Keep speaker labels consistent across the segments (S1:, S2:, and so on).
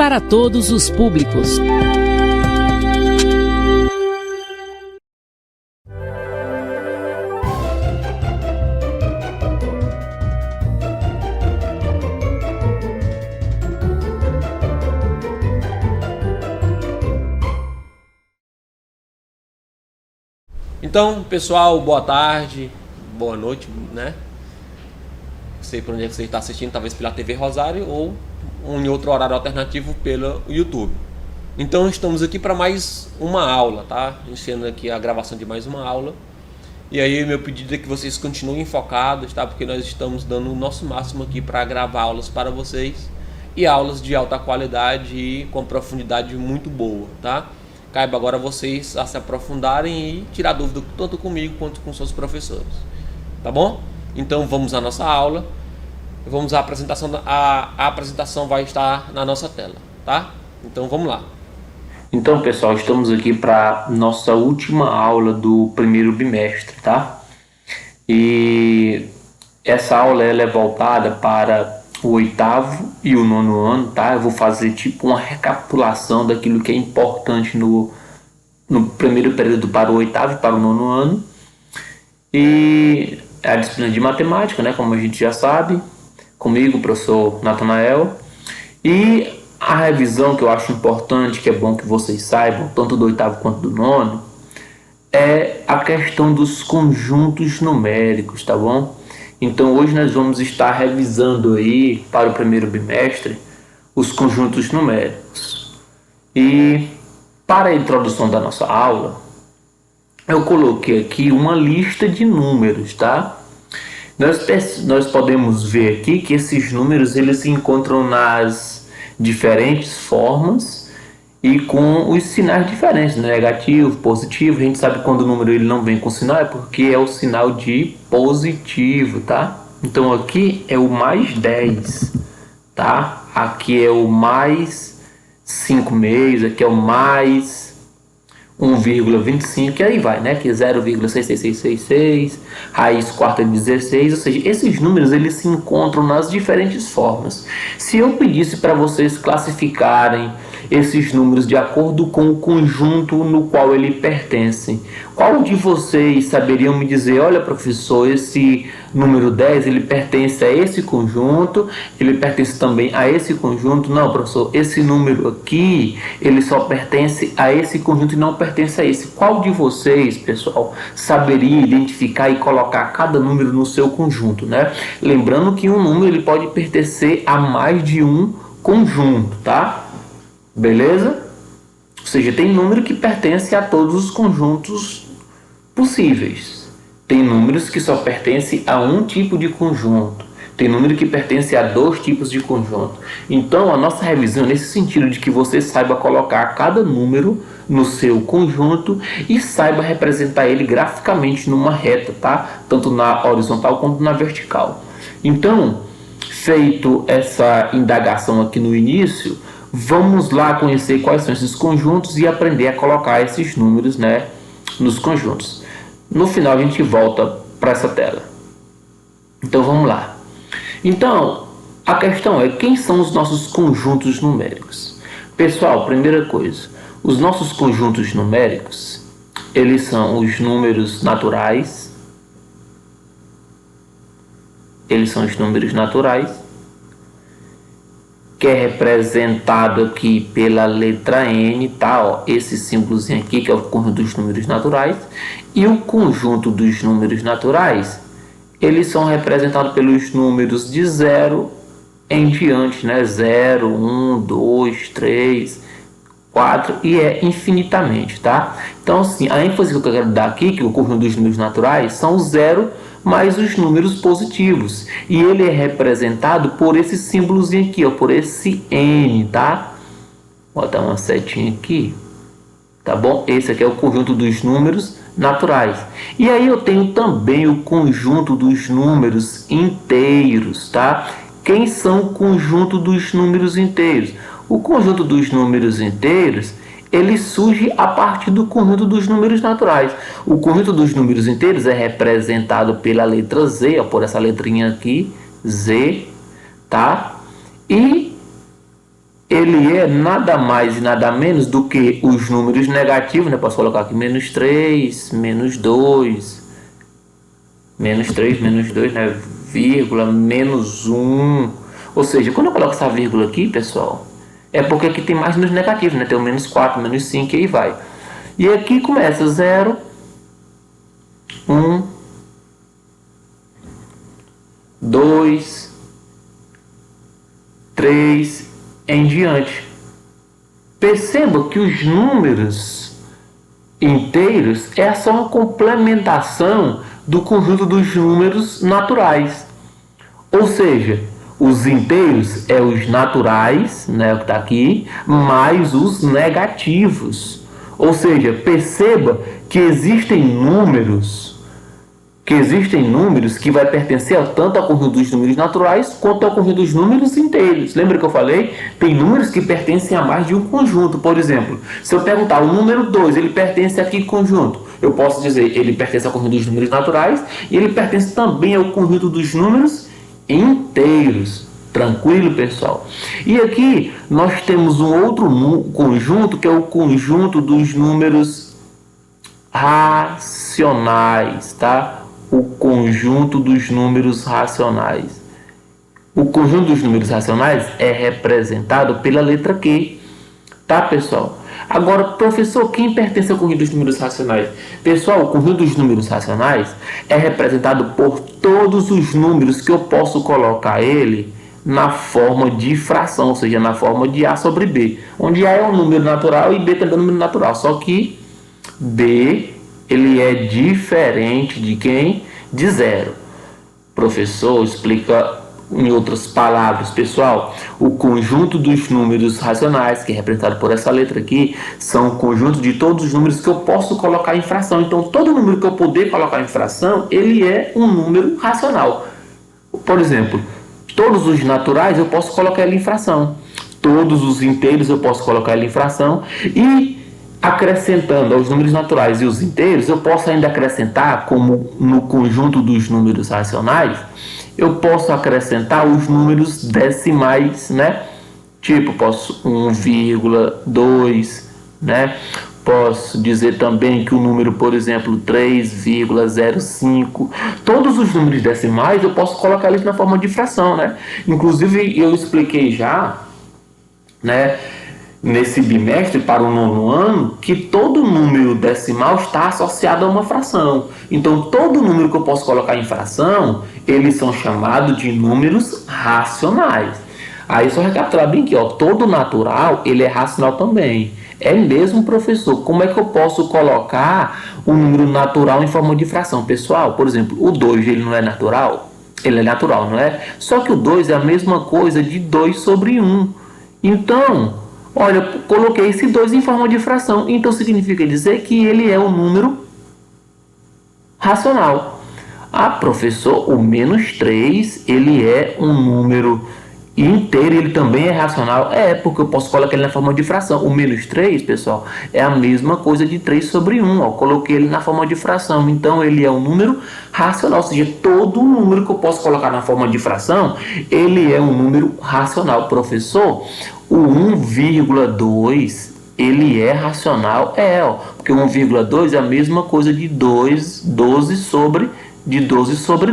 S1: para todos os públicos.
S2: Então, pessoal, boa tarde, boa noite, né? Não sei por onde é que você está assistindo, talvez pela TV Rosário ou em outro horário alternativo pelo YouTube. Então, estamos aqui para mais uma aula, tá? Iniciando aqui a gravação de mais uma aula. E aí, meu pedido é que vocês continuem focados, tá? Porque nós estamos dando o nosso máximo aqui para gravar aulas para vocês. E aulas de alta qualidade e com profundidade muito boa, tá? Caiba agora vocês a se aprofundarem e tirar dúvida tanto comigo quanto com seus professores, tá bom? Então vamos à nossa aula. Vamos à apresentação. A apresentação vai estar na nossa tela, tá? Então vamos lá.
S3: Então, pessoal, estamos aqui para nossa última aula do primeiro bimestre, tá? E essa aula ela é voltada para o 8º e o 9º ano, tá? Eu vou fazer tipo uma recapitulação daquilo que é importante no primeiro período para o 8º e para o 9º ano. E a disciplina de matemática, né? Como a gente já sabe, comigo, o professor Natanael. E a revisão que eu acho importante, que é bom que vocês saibam, tanto do 8º quanto do 9º, é a questão dos conjuntos numéricos, tá bom? Então hoje nós vamos estar revisando aí para o primeiro bimestre os conjuntos numéricos. E para a introdução da nossa aula, eu coloquei aqui uma lista de números, tá? Nós podemos ver aqui que esses números eles se encontram nas diferentes formas e com os sinais diferentes, né? Negativo, positivo. A gente sabe quando o número ele não vem com sinal é porque é o sinal de positivo, tá? Então aqui é o mais 10, tá? Aqui é o mais 5 meios, aqui é o mais 1,25, e aí vai, né? Que é 0,66666, raiz quarta de 16, ou seja, esses números eles se encontram nas diferentes formas. Se eu pedisse para vocês classificarem esses números de acordo com o conjunto no qual ele pertence, qual de vocês saberiam me dizer, olha professor, esse número 10 ele pertence a esse conjunto, ele pertence também a esse conjunto? Não, professor, esse número aqui ele só pertence a esse conjunto e não pertence a esse. Qual de vocês, pessoal, saberia identificar e colocar cada número no seu conjunto, né? Lembrando que um número ele pode pertencer a mais de um conjunto, tá? Beleza? Ou seja, tem número que pertence a todos os conjuntos possíveis. Tem números que só pertencem a um tipo de conjunto. Tem número que pertence a 2 tipos de conjunto. Então, a nossa revisão é nesse sentido de que você saiba colocar cada número no seu conjunto e saiba representar ele graficamente numa reta, tá? Tanto na horizontal quanto na vertical. Então, feito essa indagação aqui no início, vamos lá conhecer quais são esses conjuntos e aprender a colocar esses números, né, nos conjuntos. No final a gente volta para essa tela. Então vamos lá. Então, a questão é quem são os nossos conjuntos numéricos? Pessoal, primeira coisa, os nossos conjuntos numéricos, eles são os números naturais. Eles são os números naturais, que é representado aqui pela letra N, tá? Ó, esse símbolozinho aqui, que é o conjunto dos números naturais. E o conjunto dos números naturais, eles são representados pelos números de 0 em diante, né? 0, 1, 2, 3, 4 e é infinitamente, tá? Então, assim, a ênfase que eu quero dar aqui, que o conjunto dos números naturais, são 0 mais os números positivos. E ele é representado por esse símbolozinho aqui, ó, por esse N, tá? Vou botar uma setinha aqui, tá bom? Esse aqui é o conjunto dos números naturais. E aí eu tenho também o conjunto dos números inteiros, tá? Quem são o conjunto dos números inteiros? O conjunto dos números inteiros, ele surge a partir do conjunto dos números naturais. O conjunto dos números inteiros é representado pela letra Z, ó, por essa letrinha aqui, Z, tá? E ele é nada mais e nada menos do que os números negativos, né? Posso colocar aqui menos 3, menos 2, menos 3, menos 2, né? Vírgula, menos 1. Ou seja, quando eu coloco essa vírgula aqui, pessoal, é porque aqui tem mais números negativos, né? Tem o menos 4, menos 5 e aí vai. E aqui começa 0, 1, 2, 3, em diante. Perceba que os números inteiros é só uma complementação do conjunto dos números naturais. Ou seja, os inteiros é os naturais, né, o que está aqui, mais os negativos. Ou seja, perceba que existem números que vai pertencer tanto ao conjunto dos números naturais quanto ao conjunto dos números inteiros. Lembra que eu falei? Tem números que pertencem a mais de um conjunto. Por exemplo, se eu perguntar o número 2, ele pertence a que conjunto? Eu posso dizer, ele pertence ao conjunto dos números naturais e ele pertence também ao conjunto dos números inteiros. Tranquilo, pessoal? E aqui nós temos um outro conjunto, que é o conjunto dos números racionais, tá? O conjunto dos números racionais. O conjunto dos números racionais é representado pela letra Q, tá, pessoal? Agora, professor, quem pertence ao conjunto dos números racionais? Pessoal, o conjunto dos números racionais é representado por todos os números que eu posso colocar ele na forma de fração, ou seja, na forma de A sobre B, onde A é um número natural e B também é um número natural, só que B ele é diferente de quem? De zero. Professor, explica em outras palavras, pessoal. O conjunto dos números racionais, que é representado por essa letra aqui, são o conjunto de todos os números que eu posso colocar em fração. Então, todo número que eu puder colocar em fração, ele é um número racional. Por exemplo, todos os naturais eu posso colocar ele em fração. Todos os inteiros eu posso colocar ele em fração. E acrescentando aos números naturais e os inteiros, eu posso ainda acrescentar, como no conjunto dos números racionais, eu posso acrescentar os números decimais, né? Tipo, posso 1,2, né? Posso dizer também que o número, por exemplo, 3,05. Todos os números decimais eu posso colocar eles na forma de fração, né? Inclusive, eu expliquei já, né, nesse bimestre para o 9º ano, que todo número decimal está associado a uma fração. Então, todo número que eu posso colocar em fração, eles são chamados de números racionais. Aí, só recapitular bem aqui, ó, todo natural, ele é racional também. É mesmo, professor, como é que eu posso colocar um número natural em forma de fração? Pessoal, por exemplo, o 2, ele não é natural? Ele é natural, não é? Só que o 2 é a mesma coisa de 2 sobre 1. Então, olha, eu coloquei esse 2 em forma de fração. Então, significa dizer que ele é um número racional. Ah, professor, o menos 3, ele é um número inteiro, ele também é racional. É, porque eu posso colocar ele na forma de fração. O menos 3, pessoal, é a mesma coisa de 3 sobre 1. Ó, coloquei ele na forma de fração. Então, ele é um número racional. Ou seja, todo número que eu posso colocar na forma de fração, ele é um número racional. Professor, o 1,2, ele é racional? É, ó, porque 1,2 é a mesma coisa de 12 sobre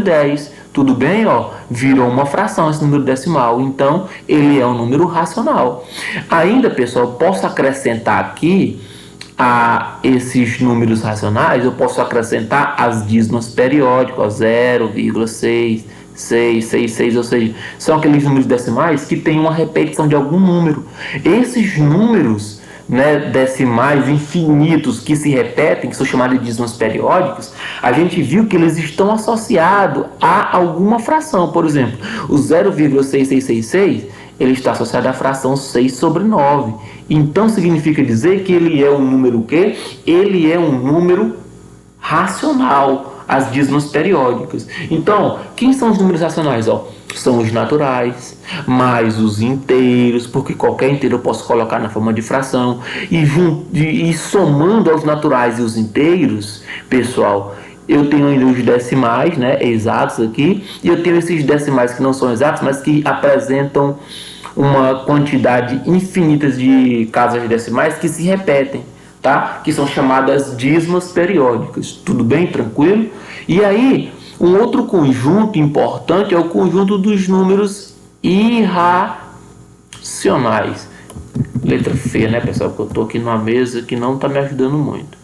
S3: 10. Tudo bem? Ó, virou uma fração esse número decimal. Então, ele é um número racional. Ainda, pessoal, posso acrescentar aqui a esses números racionais, eu posso acrescentar as dízimas periódicas, ó, 0,6, 6, ou seja, são aqueles números decimais que têm uma repetição de algum número. Esses números, né, decimais infinitos que se repetem, que são chamados de dízimas periódicos, a gente viu que eles estão associados a alguma fração. Por exemplo, o 0,6666, ele está associado à fração 6 sobre 9. Então, significa dizer que ele é um número o quê? Ele é um número racional, as dízimas periódicas. Então, quem são os números racionais? Ó, são os naturais, mais os inteiros, porque qualquer inteiro eu posso colocar na forma de fração. E somando aos naturais e os inteiros, pessoal, eu tenho ainda os decimais, né, exatos aqui, e eu tenho esses decimais que não são exatos, mas que apresentam uma quantidade infinita de casas decimais que se repetem, tá? Que são chamadas dízimas periódicas. Tudo bem? Tranquilo? E aí, um outro conjunto importante é o conjunto dos números irracionais. Letra feia, né, pessoal? Porque eu tô aqui numa mesa que não tá me ajudando muito.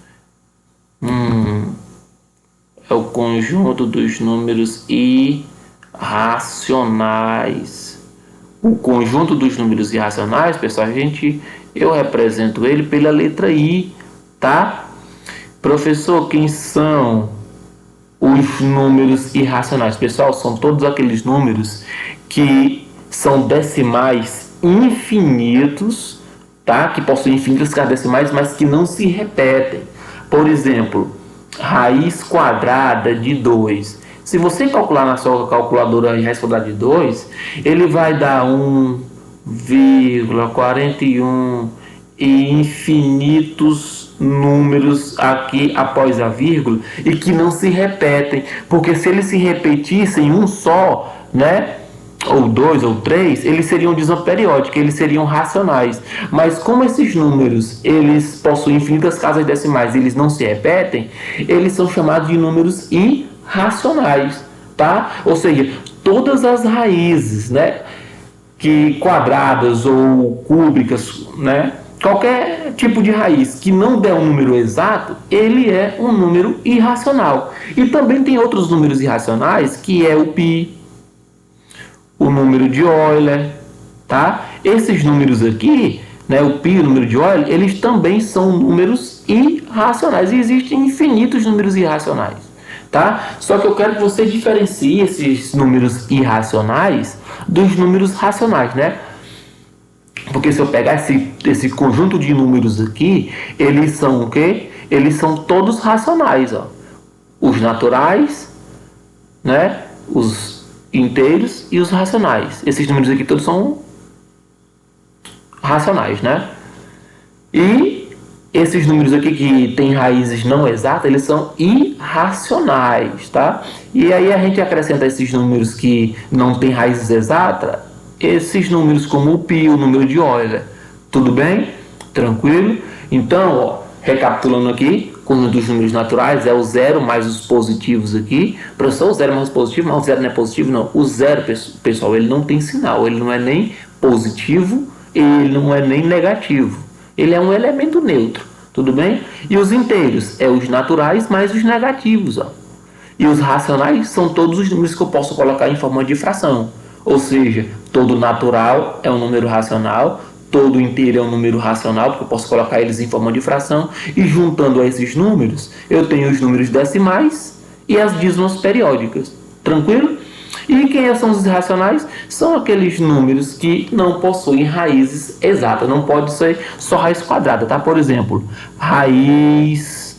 S3: É o conjunto dos números irracionais. O conjunto dos números irracionais, pessoal, eu represento ele pela letra I, tá? Professor, quem são os números irracionais? Pessoal, são todos aqueles números que são decimais infinitos, tá? Que possuem infinitas casas decimais, mas que não se repetem. Por exemplo, raiz quadrada de 2. Se você calcular na sua calculadora raiz quadrada de 2, ele vai dar 1,41 e infinitos números aqui após a vírgula e que não se repetem, porque se eles se repetissem um só, né, ou 2 ou 3, eles seriam dízima periódica, eles seriam racionais. Mas como esses números eles possuem infinitas casas decimais e eles não se repetem, eles são chamados de números irracionais, tá? Ou seja, todas as raízes, né, que quadradas ou cúbicas, né, qualquer tipo de raiz que não der um número exato, ele é um número irracional. E também tem outros números irracionais, que é o π, o número de Euler, tá? Esses números aqui, né, o π e o número de Euler, eles também são números irracionais. E existem infinitos números irracionais, tá? Só que eu quero que você diferencie esses números irracionais dos números racionais, né? Porque se eu pegar esse conjunto de números aqui, eles são o quê? Eles são todos racionais, ó. Os naturais, né? Os inteiros e os racionais. Esses números aqui todos são racionais, né? E esses números aqui que tem raízes não exatas, eles são irracionais, tá? E aí a gente acrescenta esses números que não tem raízes exatas, esses números como o π, o número de Euler. Tudo bem? Tranquilo? Então, ó, recapitulando aqui, o conjunto dos números naturais é o zero mais os positivos aqui. Professor, o zero mais os positivos, mas o zero não é positivo, não. O zero, pessoal, ele não tem sinal, ele não é nem positivo, ele não é nem negativo. Ele é um elemento neutro, tudo bem? E os inteiros é os naturais mais os negativos, ó. E os racionais são todos os números que eu posso colocar em forma de fração. Ou seja, todo natural é um número racional, todo inteiro é um número racional, porque eu posso colocar eles em forma de fração, e juntando a esses números, eu tenho os números decimais e as dízimas periódicas. Tranquilo? E quem são os irracionais? São aqueles números que não possuem raízes exatas, não pode ser só raiz quadrada, tá? Por exemplo, raiz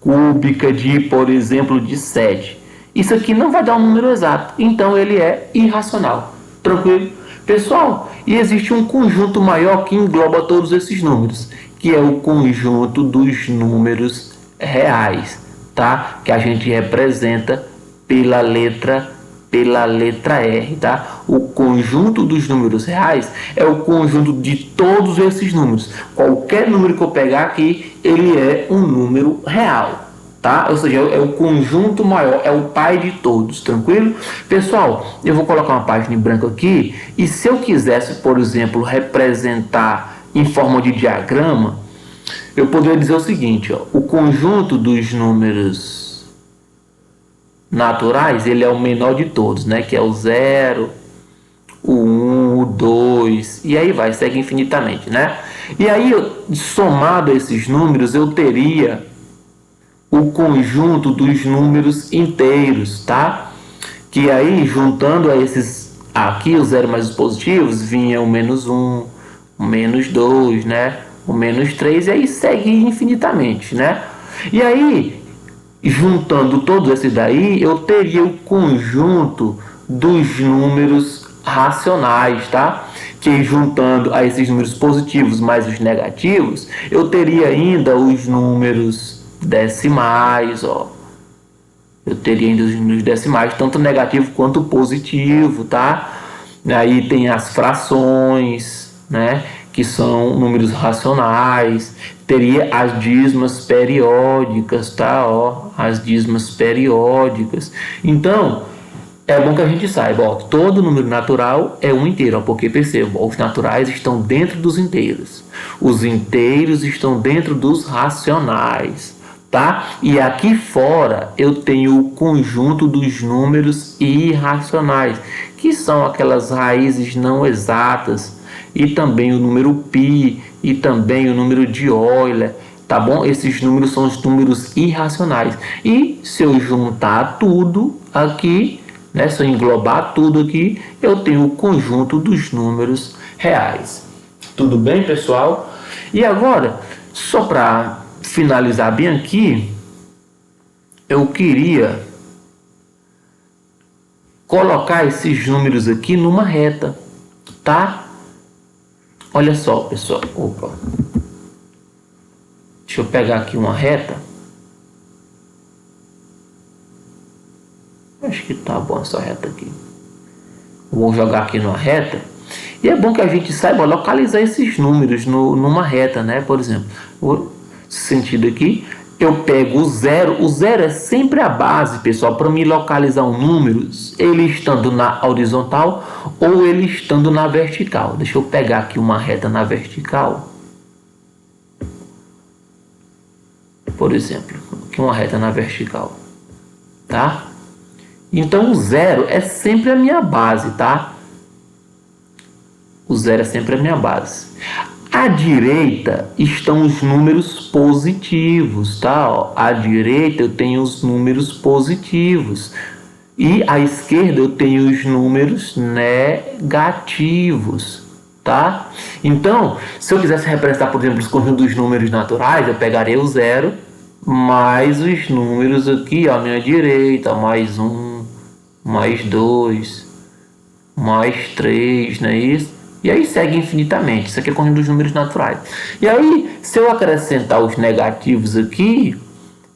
S3: cúbica de, por exemplo, de 7. Isso aqui não vai dar um número exato, então ele é irracional. Tranquilo? Pessoal, e existe um conjunto maior que engloba todos esses números, que é o conjunto dos números reais, tá? Que a gente representa pela letra R, tá? O conjunto dos números reais é o conjunto de todos esses números. Qualquer número que eu pegar aqui, ele é um número real, tá? Ou seja, é o conjunto maior, é o pai de todos, tranquilo? Pessoal, eu vou colocar uma página em branco aqui, e se eu quisesse, por exemplo, representar em forma de diagrama, eu poderia dizer o seguinte, ó, o conjunto dos números naturais, ele é o menor de todos, né? Que é o 0, o 1, o 2, e aí vai, segue infinitamente, né? E aí, somado a esses números, eu teria o conjunto dos números inteiros, tá? Que aí, juntando a esses aqui, o 0 mais os positivos, vinha o menos 1, o menos 2, né? O menos 3, e aí segue infinitamente, né? E aí, juntando todos esses daí, eu teria o conjunto dos números racionais, tá? Que juntando a esses números positivos mais os negativos, eu teria ainda os números decimais, ó. Eu teria ainda os números decimais, tanto negativo quanto positivo, tá? Aí tem as frações, né, que são números racionais. Teria as dízimas periódicas, tá? Ó, as dízimas periódicas. Então, é bom que a gente saiba, ó, todo número natural é um inteiro, ó, porque perceba, os naturais estão dentro dos inteiros. Os inteiros estão dentro dos racionais, tá? E aqui fora eu tenho o conjunto dos números irracionais, que são aquelas raízes não exatas, e também o número π, e também o número de Euler, tá bom? Esses números são os números irracionais. E se eu juntar tudo aqui, né, se eu englobar tudo aqui, eu tenho o conjunto dos números reais. Tudo bem, pessoal? E agora, só para finalizar bem aqui, eu queria colocar esses números aqui numa reta, tá? Olha só, pessoal. Opa. Deixa eu pegar aqui uma reta. Acho que tá bom essa reta aqui. Vou jogar aqui numa reta. E é bom que a gente saiba localizar esses números numa reta, né? Por exemplo, nesse sentido aqui, eu pego o zero. O zero é sempre a base, pessoal, para me localizar um número, ele estando na horizontal ou ele estando na vertical. Deixa eu pegar aqui uma reta na vertical. Por exemplo, aqui uma reta na vertical, tá? Então o zero é sempre a minha base, tá? O zero é sempre a minha base. À direita estão os números positivos, tá? Ó, à direita eu tenho os números positivos. E à esquerda eu tenho os números negativos, tá? Então, se eu quisesse representar, por exemplo, os conjuntos dos números naturais, eu pegaria o zero mais os números aqui à minha direita, mais 1, mais 2, mais 3, não é isso? E aí segue infinitamente. Isso aqui é o conjunto dos números naturais. E aí, se eu acrescentar os negativos aqui,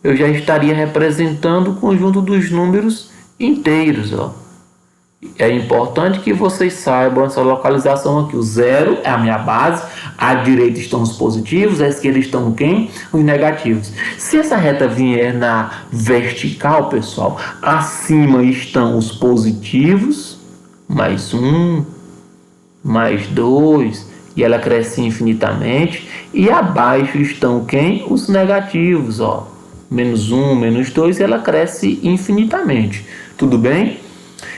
S3: eu já estaria representando o conjunto dos números inteiros, ó. É importante que vocês saibam essa localização aqui. O zero é a minha base, à direita estão os positivos, à esquerda estão quem? Os negativos. Se essa reta vier na vertical, pessoal, acima estão os positivos, mais 1, mais 2, e ela cresce infinitamente, e abaixo estão quem? Os negativos, ó. Menos 1, menos 2, e ela cresce infinitamente. Tudo bem?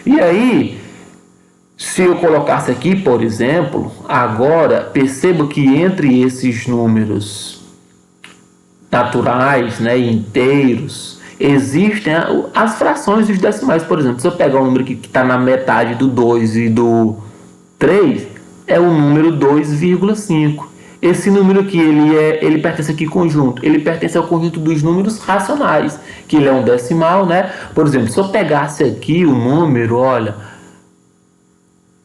S3: E aí, se eu colocasse aqui, por exemplo, agora, perceba que entre esses números naturais, né, inteiros, existem as frações e os decimais. Por exemplo, se eu pegar um número que está na metade do 2 e do 3, é o número 2,5. Esse número aqui, ele pertence a que conjunto? Ele pertence ao conjunto dos números racionais, que ele é um decimal, né? Por exemplo, se eu pegasse aqui o número, olha,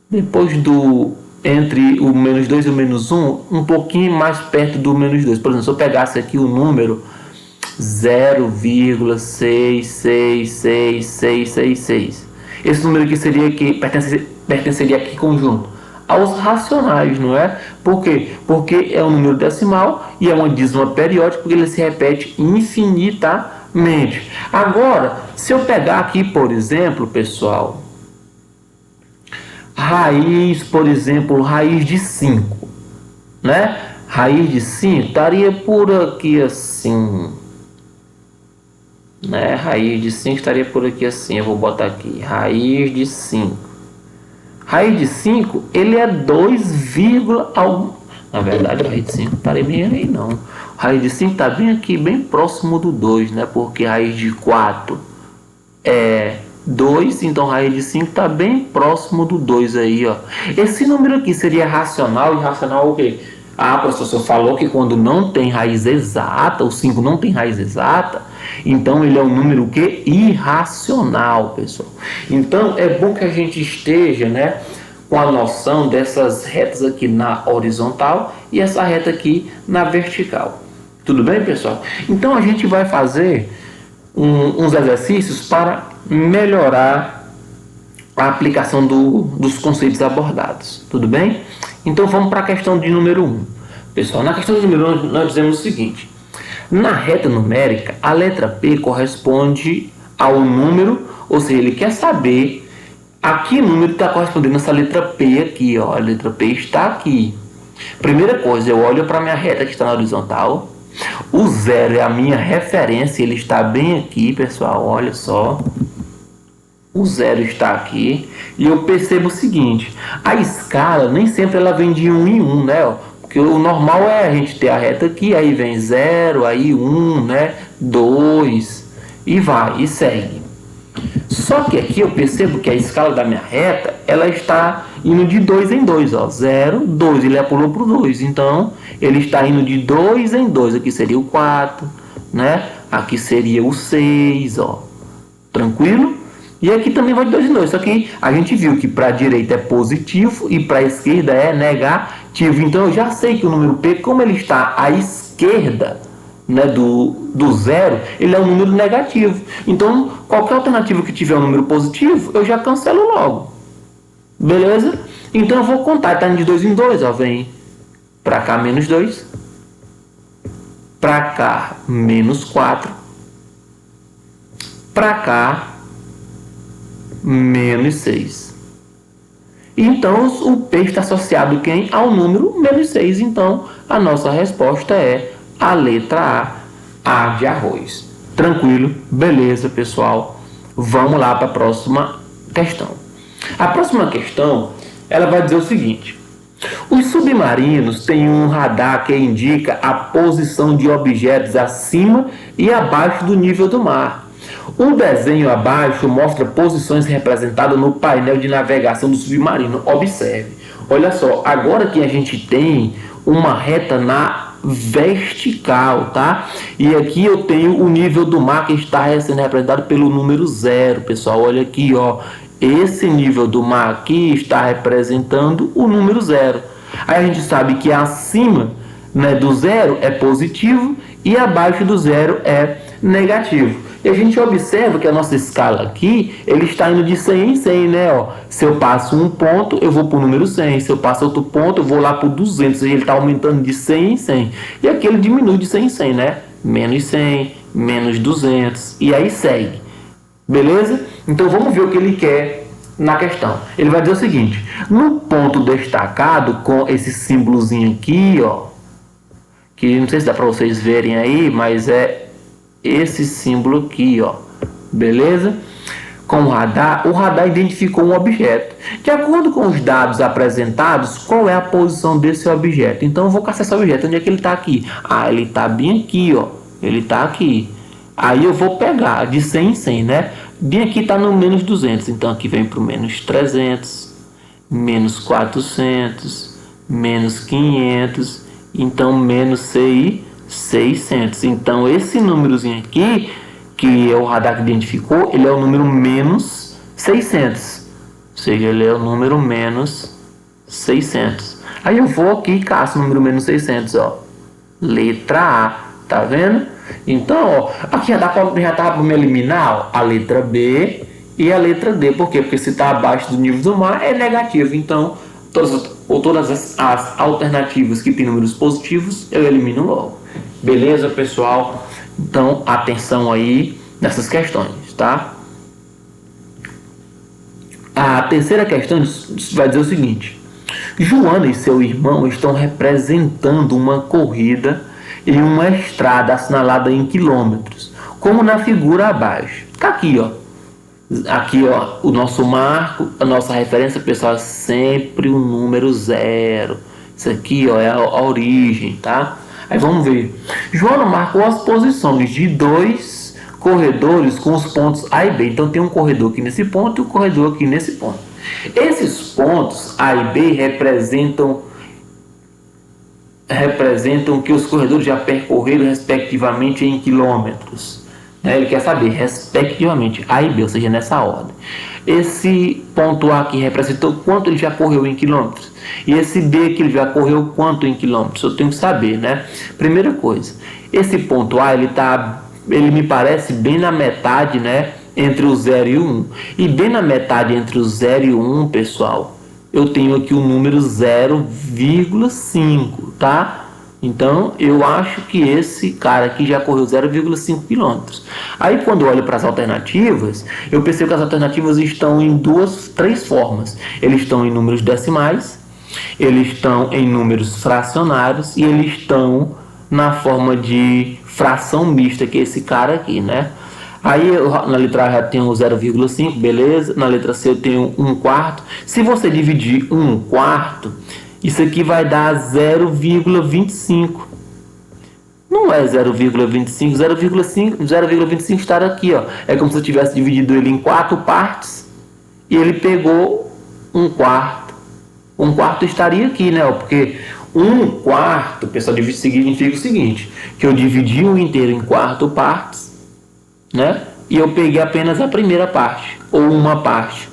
S3: depois entre o menos 2 e o menos 1, um pouquinho mais perto do menos 2. Por exemplo, se eu pegasse aqui o número 0,6666666, esse número aqui pertenceria a que conjunto? Aos racionais, não é? Por quê? Porque é um número decimal e é uma dízima periódica, porque ele se repete infinitamente. Agora, se eu pegar aqui, por exemplo, pessoal, raiz, por exemplo, raiz de 5, né? Raiz de 5 estaria por aqui assim, né? Raiz de 5 estaria por aqui assim, eu vou botar aqui, raiz de 5. Raiz de 5, ele é 2, na verdade, a raiz de 5 não estaria bem aí, não. Raiz de 5 está bem aqui, bem próximo do 2, né? Porque raiz de 4 é 2, então raiz de 5 está bem próximo do 2 aí, ó. Esse número aqui seria racional, e racional o quê? Ah, professor, falou que quando não tem raiz exata, o 5 não tem raiz exata, então ele é um número que irracional, pessoal. Então é bom que a gente esteja, né, com a noção dessas retas aqui na horizontal e essa reta aqui na vertical. Tudo bem, pessoal? Então a gente vai fazer uns exercícios para melhorar a aplicação dos conceitos abordados, tudo bem? Então vamos para a questão de número 1. Pessoal, na questão de número 1 nós dizemos o seguinte: na reta numérica, a letra P corresponde ao número, ou seja, ele quer saber a que número está correspondendo essa letra P aqui, ó. A letra P está aqui. Primeira coisa, eu olho para a minha reta que está na horizontal. O 0 é a minha referência, ele está bem aqui, pessoal, olha só. O 0 está aqui. E eu percebo o seguinte: a escala nem sempre ela vem de 1 em 1, né? Porque o normal é a gente ter a reta aqui, aí vem 0, aí 1, né? 2, e vai, e segue. Só que aqui eu percebo que a escala da minha reta, ela está indo de 2 em 2, ó. 0, 2, ele já pulou para o 2. Então, ele está indo de 2 em 2. Aqui seria o 4, né? Aqui seria o 6, ó. Tranquilo? E aqui também vai de 2 em 2. Só que a gente viu que para a direita é positivo e para a esquerda é negativo. Então, eu já sei que o número P, como ele está à esquerda, né, do 0, ele é um número negativo. Então, qualquer alternativa que tiver um número positivo, eu já cancelo logo. Beleza? Então, eu vou contar. Está indo de 2 em 2. Ó, vem para cá menos 2. Para cá menos 4. Para cá menos 6. Então, o P está associado quem? Ao número menos 6. Então, a nossa resposta é a letra A de arroz. Tranquilo? Beleza, pessoal? Vamos lá para a próxima questão. A próxima questão, ela vai dizer o seguinte: os submarinos têm um radar que indica a posição de objetos acima e abaixo do nível do mar. O desenho abaixo mostra posições representadas no painel de navegação do submarino. Observe. Olha só, agora que a gente tem uma reta na vertical, tá? E aqui eu tenho o nível do mar que está sendo representado pelo número 0, pessoal. Olha aqui, ó. Esse nível do mar aqui está representando o número 0. Aí a gente sabe que acima, né, do 0 é positivo e abaixo do 0 é negativo. E a gente observa que a nossa escala aqui, ele está indo de 100 em 100, né? Ó, se eu passo um ponto, eu vou para o número 100. Se eu passo outro ponto, eu vou lá para o 200. Ele está aumentando de 100 em 100. E aqui ele diminui de 100 em 100, né? Menos 100, menos 200. E aí segue. Beleza? Então vamos ver o que ele quer na questão. Ele vai dizer o seguinte: no ponto destacado, com esse símbolozinho aqui, ó, que não sei se dá para vocês verem aí, mas é esse símbolo aqui, ó. Beleza? Com o radar identificou um objeto. De acordo com os dados apresentados, qual é a posição desse objeto? Então eu vou caçar esse objeto. Onde é que ele está aqui? Ah, ele está bem aqui, ó. Ele está aqui. Aí eu vou pegar de 100 em 100, né? Bem aqui está no menos 200. Então aqui vem para o menos 300, menos 400, menos 500. Então menos 600. Então esse númerozinho aqui, que é o radar que identificou, ele é o número menos 600. Ou seja, ele é o número menos 600. Aí eu vou aqui e caço o número menos 600, ó. Letra A, tá vendo? Então, ó, aqui já dá para me eliminar, ó, a letra B e a letra D. Por quê? Porque se está abaixo do nível do mar é negativo. Então, todas as alternativas que têm números positivos, eu elimino logo. Beleza, pessoal? Então, atenção aí nessas questões, tá? A terceira questão vai dizer o seguinte: Joana e seu irmão estão representando uma corrida em uma estrada assinalada em quilômetros, como na figura abaixo. Tá aqui, ó. Aqui, ó, o nosso marco, a nossa referência, pessoal, é sempre o número 0. Isso aqui, ó, é a origem, tá? Aí vamos ver. Joana marcou as posições de 2 corredores com os pontos A e B. Então tem um corredor aqui nesse ponto e um corredor aqui nesse ponto. Esses pontos A e B representam que os corredores já percorreram respectivamente em quilômetros. Ele quer saber respectivamente A e B, ou seja, nessa ordem. Esse ponto A aqui representou quanto ele já correu em quilômetros. E esse B aqui ele já correu quanto em quilômetros. Eu tenho que saber, né? Primeira coisa, esse ponto A ele me parece bem na metade, né, entre o 0 e o 1. E bem na metade entre o 0 e o 1, pessoal, eu tenho aqui o número 0,5, tá? Então, eu acho que esse cara aqui já correu 0,5 km. Aí, quando eu olho para as alternativas, eu percebo que as alternativas estão em três formas. Eles estão em números decimais, eles estão em números fracionários e eles estão na forma de fração mista, que é esse cara aqui, né? Aí, na letra A eu já tenho 0,5, beleza. Na letra C eu tenho 1/4. Se você dividir 1/4... isso aqui vai dar 0,25. Não é 0,25. 0,25 está aqui, ó. É como se eu tivesse dividido ele em 4 partes e ele pegou 1/4. 1/4 estaria aqui, né? Porque 1/4, pessoal, significa o seguinte, que eu dividi o inteiro em 4 partes, né? E eu peguei apenas a primeira parte, ou uma parte.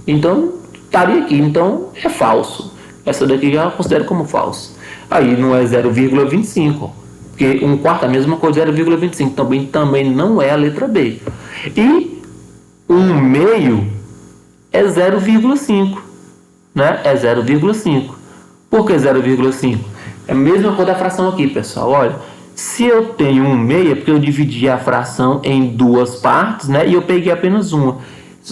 S3: Então, estaria aqui. Então, é falso. Essa daqui já considero como falso. Aí não é 0,25, porque 1/4 é a mesma coisa, 0,25. Também não é a letra B. E 1/2 é 0,5, né? É 0,5. Por que 0,5? É a mesma coisa da fração aqui, pessoal. Olha, se eu tenho 1/2 é porque eu dividi a fração em 2 partes, né? E eu peguei apenas uma.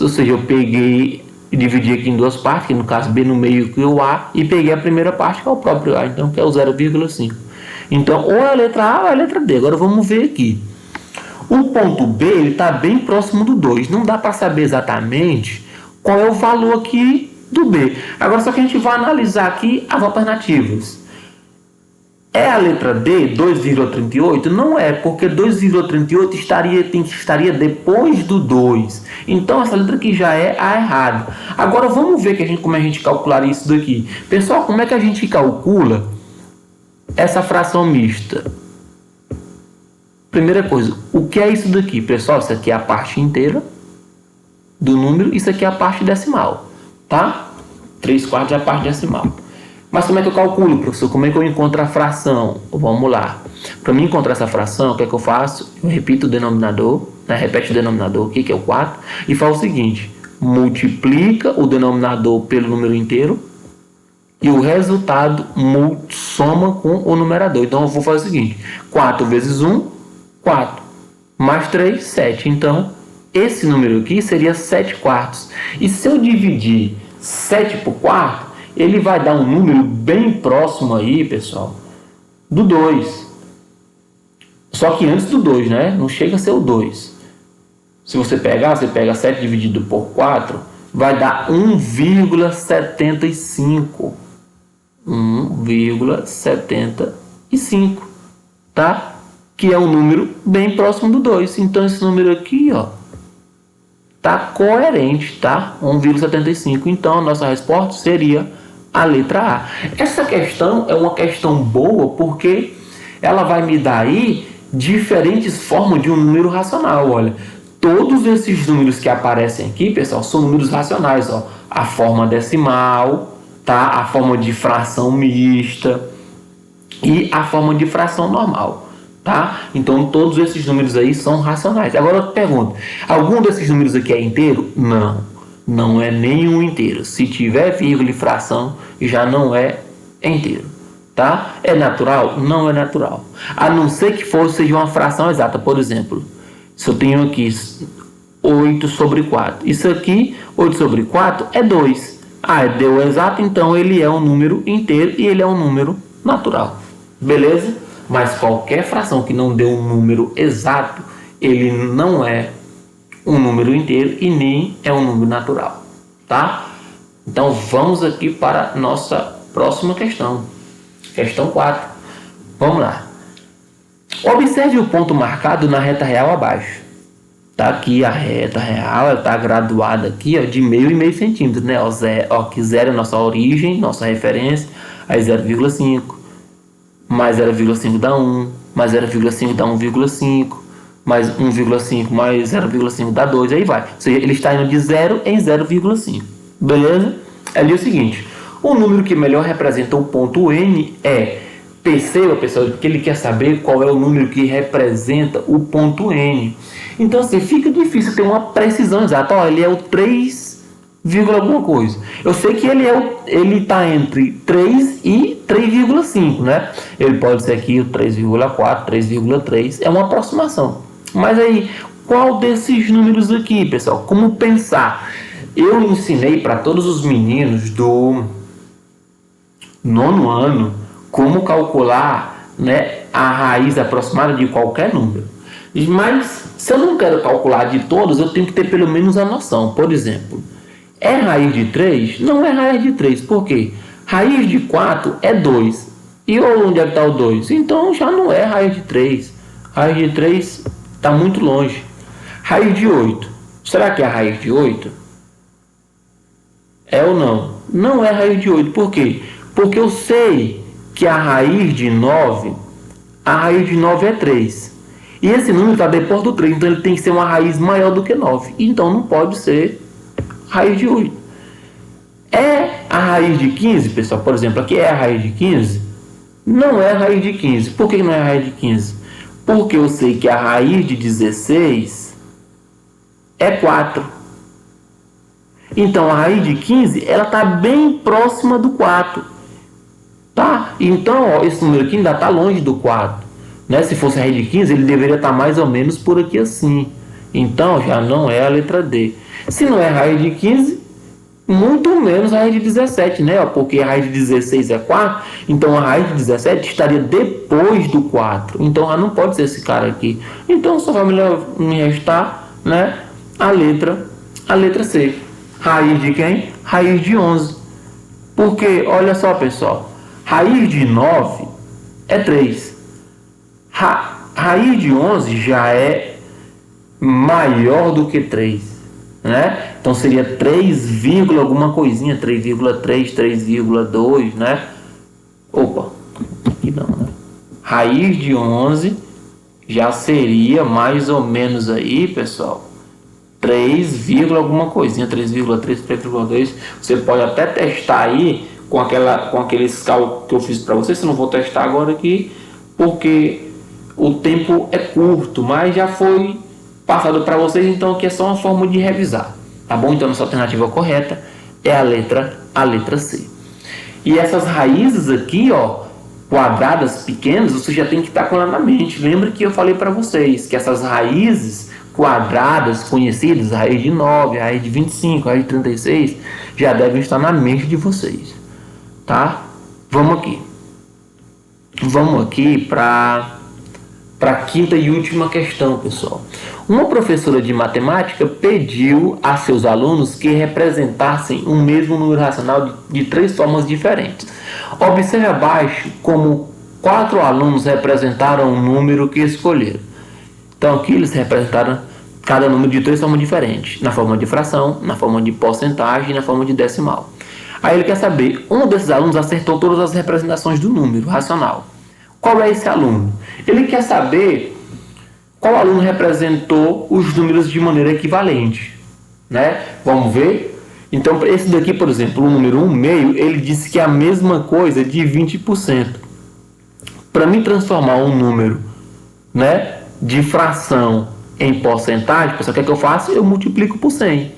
S3: Ou seja, eu peguei e dividi aqui em 2 partes, que no caso B no meio que o A, e peguei a primeira parte, que é o próprio A, então que é o 0,5. Então, ou é a letra A ou é a letra D. Agora vamos ver aqui. O ponto B, ele está bem próximo do 2. Não dá para saber exatamente qual é o valor aqui do B. Agora, só que a gente vai analisar aqui as alternativas. É a letra D, 2,38? Não é, porque 2,38 estaria depois do 2. Então, essa letra aqui já é a errada. Agora, vamos ver como a gente calcular isso daqui. Pessoal, como é que a gente calcula essa fração mista? Primeira coisa, o que é isso daqui? Pessoal, isso aqui é a parte inteira do número, isso aqui é a parte decimal, tá? 3/4 é a parte decimal. Mas como é que eu calculo, professor? Como é que eu encontro a fração? Vamos lá. Para mim encontrar essa fração, o que é que eu faço? Eu repito o denominador, né? Repete o denominador aqui, que é o 4, e faz o seguinte: multiplica o denominador pelo número inteiro e o resultado soma com o numerador. Então eu vou fazer o seguinte: 4 vezes 1, 4, mais 3, 7. Então esse número aqui seria 7/4. E se eu dividir 7 por 4, ele vai dar um número bem próximo aí, pessoal, do 2. Só que antes do 2, né? Não chega a ser o 2. Se você pega 7 dividido por 4, vai dar 1,75. 1,75, tá? Que é um número bem próximo do 2. Então, esse número aqui, ó, tá coerente, tá? 1,75. Então, a nossa resposta seria a letra A. Essa questão é uma questão boa porque ela vai me dar aí diferentes formas de um número racional. Olha, todos esses números que aparecem aqui, pessoal, são números racionais, ó. A forma decimal, tá? A forma de fração mista e a forma de fração normal, tá? Então, todos esses números aí são racionais. Agora eu te pergunto, algum desses números aqui é inteiro? Não é nenhum inteiro. Se tiver vírgula e fração, já não é inteiro, tá? É natural? Não é natural. A não ser que seja uma fração exata. Por exemplo, se eu tenho aqui 8/4. Isso aqui, 8/4, é 2. Deu exato, então ele é um número inteiro e ele é um número natural. Beleza? Mas qualquer fração que não dê um número exato, ele não é um número inteiro e nem é um número natural, tá? Então vamos aqui para a nossa próxima questão. Questão 4. Vamos lá. Observe o ponto marcado na reta real abaixo. Tá aqui a reta real, ela tá graduada aqui, ó, de meio e meio centímetro, né? Ó, que 0 é nossa origem, nossa referência, aí 0,5, mais 0,5 dá 1, mais 0,5 dá 1,5, mais 1,5 mais 0,5 dá 2, aí vai. Ou seja, ele está indo de 0 em 0,5. Beleza? Ali é o seguinte: o número que melhor representa o ponto N é Perceba, pessoal, que ele quer saber qual é o número que representa o ponto N. Então, assim, fica difícil ter uma precisão exata. Ó, ele é o 3, alguma coisa. Eu sei que ele está entre 3 e 3,5, né? Ele pode ser aqui o 3,4, 3,3. É uma aproximação. Mas aí, qual desses números aqui, pessoal? Como pensar? Eu ensinei para todos os meninos do 9º ano como calcular, né, a raiz aproximada de qualquer número. Mas se eu não quero calcular de todos, eu tenho que ter pelo menos a noção. Por exemplo, é raiz de 3? Não é raiz de 3. Por quê? Raiz de 4 é 2. E onde é que está o 2? Então já não é raiz de 3. Raiz de 3 está muito longe. Raiz de 8. Será que é a raiz de 8? É ou não? Não é raiz de 8. Por quê? Porque eu sei que a raiz de 9 é 3. E esse número está depois do 3, então ele tem que ser uma raiz maior do que 9. Então não pode ser raiz de 8. É a raiz de 15, pessoal? Por exemplo, aqui é a raiz de 15? Não é a raiz de 15. Por que não é a raiz de 15? Porque eu sei que a raiz de 16 é 4. Então a raiz de 15 ela está bem próxima do 4. Tá? Então ó, esse número aqui ainda está longe do 4. Né? Se fosse a raiz de 15, ele deveria estar mais ou menos por aqui assim. Então já não é a letra D. Se não é a raiz de 15, muito menos a raiz de 17, né? Porque a raiz de 16 é 4, então a raiz de 17 estaria depois do 4. Então já não pode ser esse cara aqui. Então só vai me restar, né, a letra C. Raiz de quem? Raiz de 11. Porque, olha só, pessoal, raiz de 9 é 3. Raiz de 11 já é maior do que 3, né? Então seria 3, alguma coisinha, 3,3, 3,2, né? Opa, aqui não, né? Raiz de 11 já seria mais ou menos aí, pessoal, 3, alguma coisinha, 3,3, 3,2. Você pode até testar aí com aqueles cálculos que eu fiz para vocês. Eu não vou testar agora aqui, porque o tempo é curto, mas já foi passado para vocês, então aqui é só uma forma de revisar, tá bom? Então nossa alternativa correta é a letra C. E essas raízes aqui, ó, quadradas pequenas, você já tem que estar com ela na mente. Lembra que eu falei para vocês que essas raízes quadradas conhecidas, a raiz de 9, a raiz de 25, a raiz de 36, já devem estar na mente de vocês, tá? Vamos aqui para a quinta e última questão, pessoal. Uma professora de matemática pediu a seus alunos que representassem um mesmo número racional de 3 formas diferentes. Observe abaixo como 4 alunos representaram o número que escolheram. Então aqui eles representaram cada número de 3 formas diferentes, na forma de fração, na forma de porcentagem e na forma de decimal. Aí ele quer saber, um desses alunos acertou todas as representações do número racional. Qual é esse aluno? Ele quer saber qual aluno representou os números de maneira equivalente, né? Vamos ver? Então, esse daqui, por exemplo, o número 1/2, ele disse que é a mesma coisa de 20%. Para mim transformar um número, né, de fração em porcentagem, pessoal, o que é que eu faço? Eu multiplico por 100.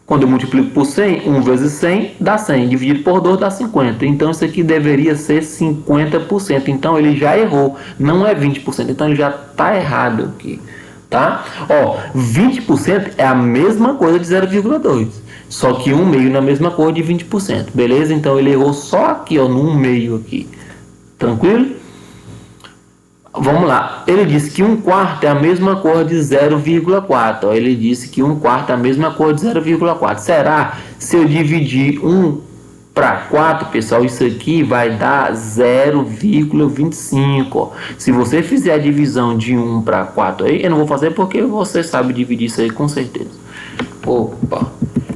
S3: Quando eu multiplico por 100, 1 vezes 100 dá 100, dividido por 2 dá 50. Então isso aqui deveria ser 50%. Então ele já errou, não é 20%. Então ele já está errado aqui, tá? Ó, 20% é a mesma coisa de 0,2. Só que 1/2 na mesma cor de 20%. Beleza? Então ele errou só aqui, ó, no 1/2 aqui. Tranquilo? Vamos lá. Ele disse que 1/4 é a mesma cor de 0,4. Ele disse que 1/4 é a mesma cor de 0,4. Será? Se eu dividir 1 para 4, pessoal, isso aqui vai dar 0,25. Se você fizer a divisão de 1 para 4 aí, eu não vou fazer porque você sabe dividir isso aí com certeza. Opa.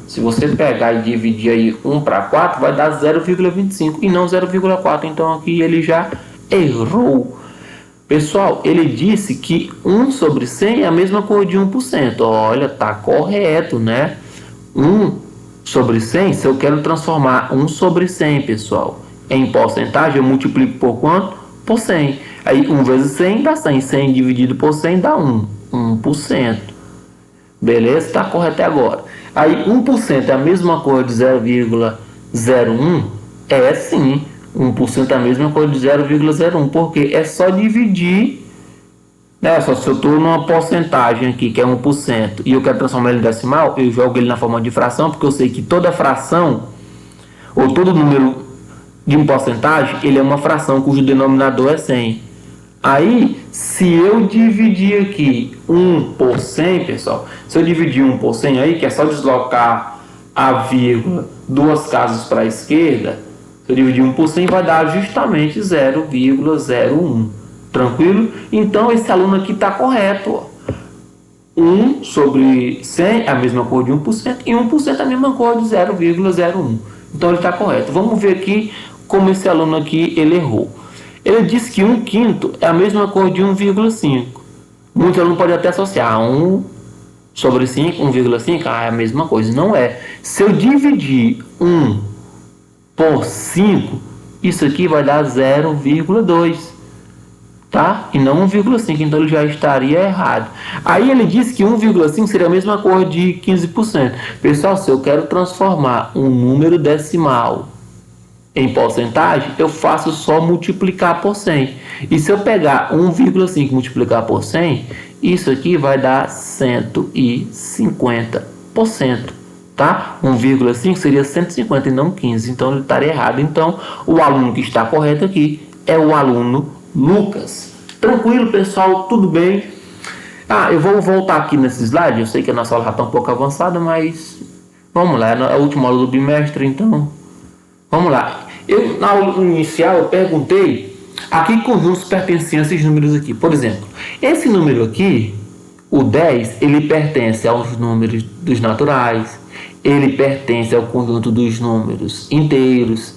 S3: Se você pegar e dividir aí 1 para 4, vai dar 0,25 e não 0,4. Então aqui ele já errou. Pessoal, ele disse que 1 sobre 100 é a mesma cor de 1%. Olha, tá correto, né? 1 sobre 100, se eu quero transformar 1 sobre 100, pessoal, em porcentagem, eu multiplico por quanto? Por 100. Aí 1 vezes 100 dá 100. 100 dividido por 100 dá 1. 1%. Beleza? Está correto até agora. Aí 1% é a mesma coisa de 0,01? É sim. 1% é a mesma coisa de 0,01. Porque é só dividir. Né? Só se eu estou numa porcentagem aqui, que é 1%, e eu quero transformar ele em decimal, eu jogo ele na forma de fração, porque eu sei que toda fração, ou todo número de uma porcentagem, ele é uma fração cujo denominador é 100. Aí, se eu dividir aqui 1 por 100, pessoal, se eu dividir 1 por 100 aí, que é só deslocar a vírgula 2 casas para a esquerda, se eu dividir 1 por 100 vai dar justamente 0,01. Tranquilo? Então, esse aluno aqui está correto. Ó. 1 sobre 100 é a mesma cor de 1% e 1% é a mesma cor de 0,01. Então, ele está correto. Vamos ver aqui como esse aluno aqui ele errou. Ele disse que 1/5 é a mesma cor de 1,5. Muitos alunos podem até associar 1 sobre 5, 1,5, é a mesma coisa. Não é. Se eu dividir 1 por 5, isso aqui vai dar 0,2. Tá? E não 1,5, então ele já estaria errado. Aí ele disse que 1,5 seria a mesma coisa de 15%. Pessoal, se eu quero transformar um número decimal em porcentagem, eu faço só multiplicar por 100. E se eu pegar 1,5 e multiplicar por 100, isso aqui vai dar 150%. Tá? 1,5 seria 150 e não 15. Então ele estaria errado. Então o aluno que está correto aqui é o aluno Lucas. Tranquilo, pessoal? Tudo bem? Eu vou voltar aqui nesse slide. Eu sei que a nossa aula já está um pouco avançada, mas vamos lá. É a última aula do bimestre, então vamos lá. Na aula inicial eu perguntei a que conjuntos pertenciam esses números aqui. Por exemplo, esse número aqui, o 10, ele pertence aos números dos naturais, ele pertence ao conjunto dos números inteiros,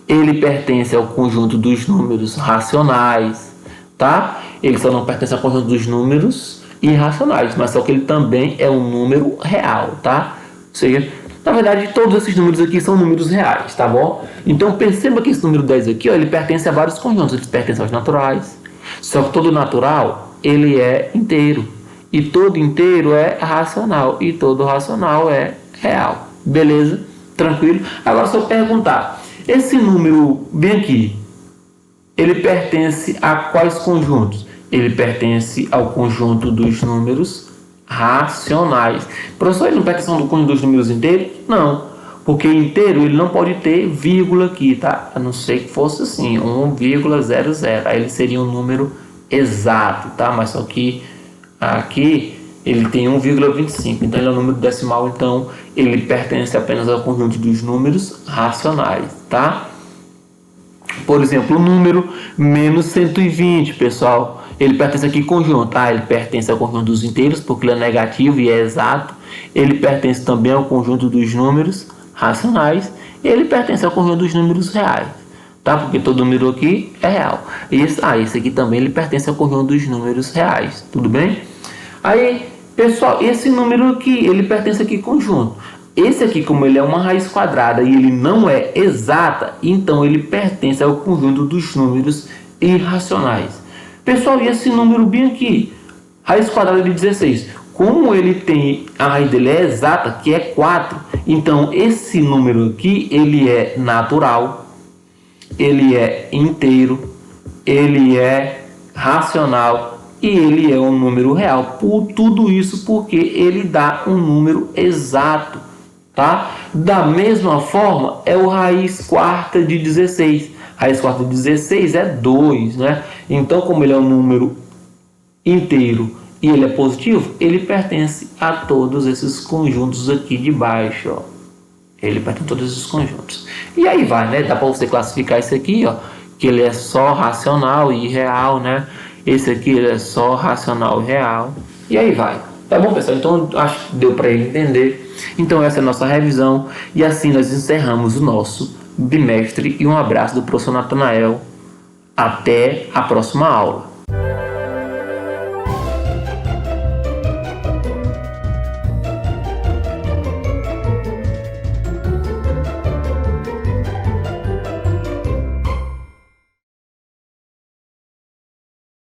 S3: ele pertence ao conjunto dos números racionais, tá? Ele só não pertence ao conjunto dos números irracionais, mas só que ele também é um número real, tá? Ou seja, na verdade, todos esses números aqui são números reais, tá bom? Então, perceba que esse número 10 aqui, ó, ele pertence a vários conjuntos. Ele pertence aos naturais. Só que todo natural, ele é inteiro. E todo inteiro é racional. E todo racional é real. Beleza? Tranquilo? Agora, se eu perguntar, esse número bem aqui, ele pertence a quais conjuntos? Ele pertence ao conjunto dos números racionais. Professor, ele não pertence ao conjunto dos números inteiros? Não, porque inteiro ele não pode ter vírgula aqui, tá? A não ser que fosse assim, 1,00. Aí ele seria um número exato, tá? Mas só que aqui ele tem 1,25, então ele é um número decimal, então ele pertence apenas ao conjunto dos números racionais, tá? Por exemplo, o número menos 120, pessoal, ele pertence a que conjunto? Ele pertence ao conjunto dos inteiros, porque ele é negativo e é exato. Ele pertence também ao conjunto dos números racionais. Ele pertence ao conjunto dos números reais, tá? Porque todo número aqui é real. Esse aqui também ele pertence ao conjunto dos números reais, tudo bem? Aí, pessoal, esse número aqui, ele pertence a que conjunto? Esse aqui, como ele é uma raiz quadrada e ele não é exata, então ele pertence ao conjunto dos números irracionais. Pessoal, e esse número bem aqui, raiz quadrada de 16, como ele tem, a raiz dele é exata, que é 4, então esse número aqui, ele é natural, ele é inteiro, ele é racional e ele é um número real. Por tudo isso, porque ele dá um número exato, tá? Da mesma forma, é o raiz quarta de 16. Raiz quarta de 16 é 2, né? Então, como ele é um número inteiro e ele é positivo, ele pertence a todos esses conjuntos aqui de baixo, ó. Ele pertence a todos esses conjuntos. E aí vai, né? Dá para você classificar isso aqui, ó, que ele é só racional e real, né? Esse aqui ele é só racional e real. E aí vai. Tá bom, pessoal? Então, acho que deu para ele entender. Então, essa é a nossa revisão. E assim nós encerramos o nosso bimestre. E um abraço do professor Natanael. Até a próxima aula.